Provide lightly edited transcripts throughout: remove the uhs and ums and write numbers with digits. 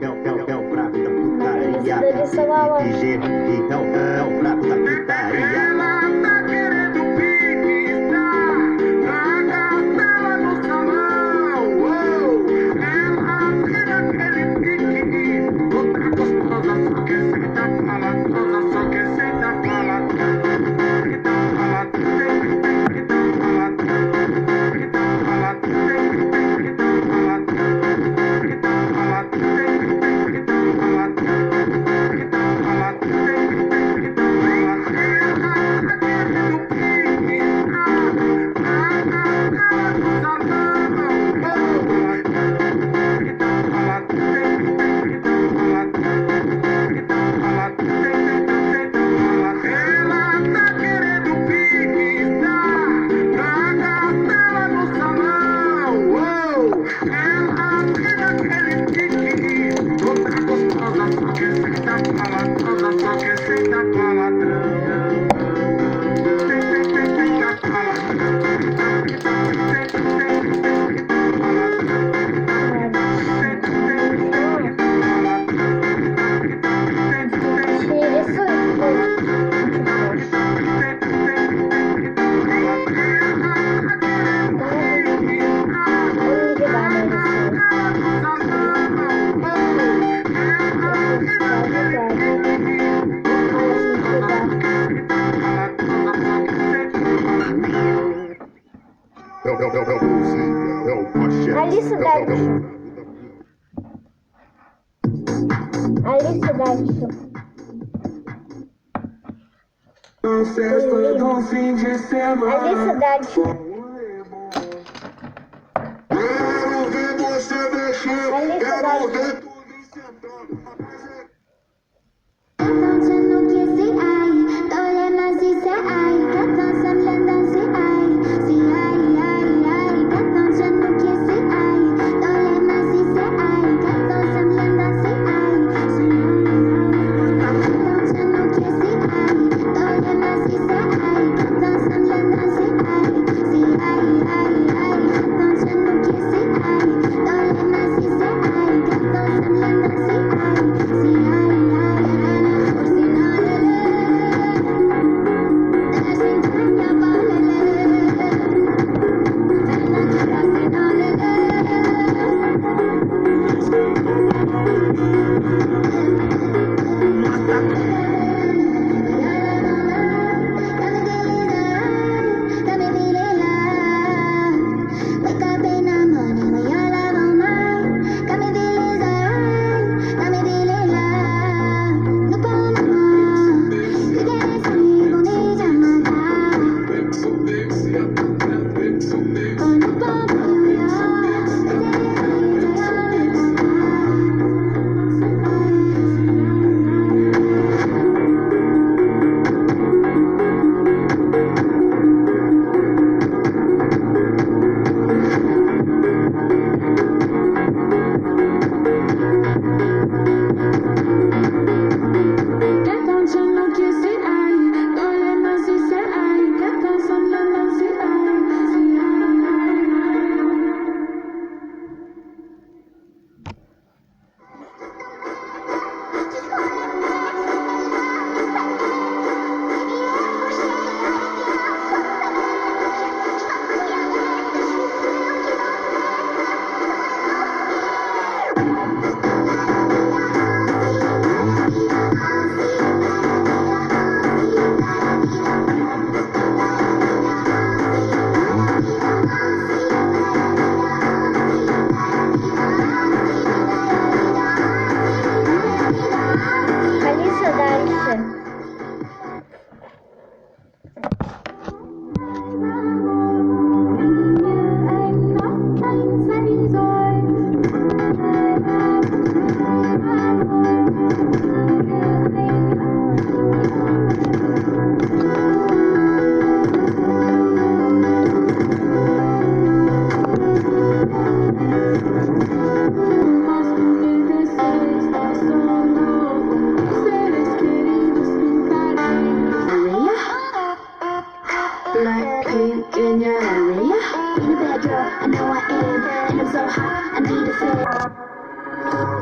é o prato da putaria. IG é o prato da putaria. Ela tá querendo pique, tá na castela do salão. Ela tira aquele pique, outra gostosa, só que senta palatrosa, só que senta palatrosa. Alice Dodson. Festa do fim de semana. Alice Dodson. Quero ver você mexer. Alice Quero Dodson. ver tudo sentando. See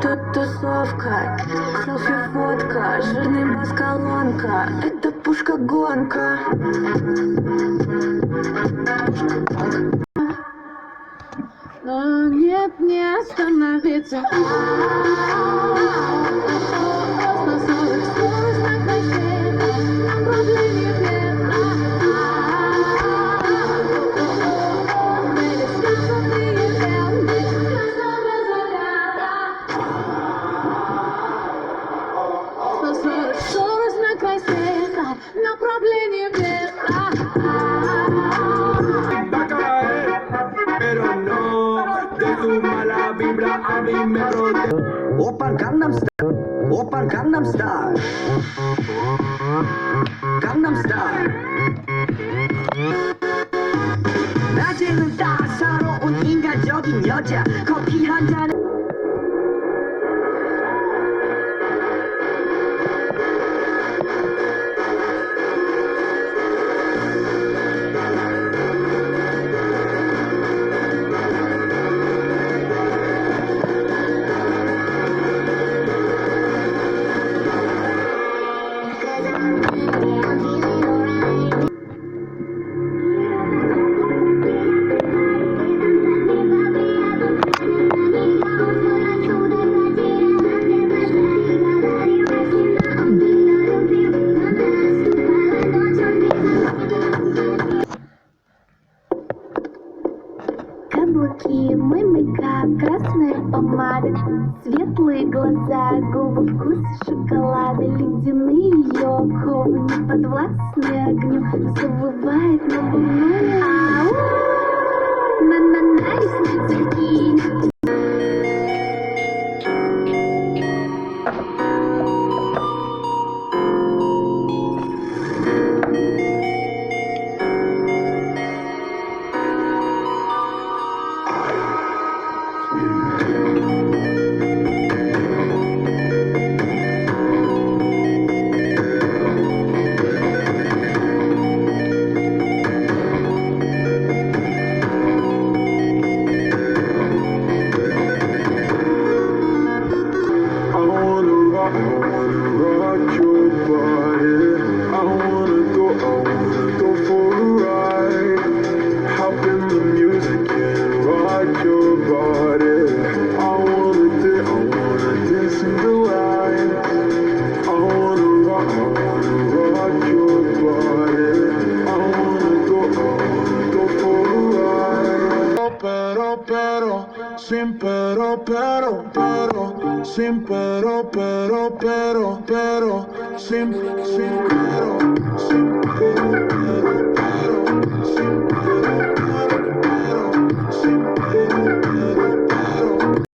Тут тусовка, селфи-фотка, жирный бас-колонка. Это пушка-гонка. Но нет, не остановиться. На 40 скорость на кольце, направление вверх. Baby, сказанные верны, без заряда. 140 скорость на кольце, направление вверх. Va a caer, pero no. De tu mala vibra a mí me rodea. Open Gangnam Style. Open Gangnam Style. Gangnam Style. 낮에는 따사로운 인간적인 여자. 커피 한 잔. Каблуки, мой мейкап, красная помада, светлые глаза, губы, вкус шоколада, ледяные ее оковы, не подвластны огню, завывает надувное. Ау! На-на-на, ресницы. Rock your body. I wanna go for a ride. Hop in the music and rock your body. I wanna dance in the light. I wanna rock your body. I wanna go for a ride. Pero, sin sin pero, sin pero.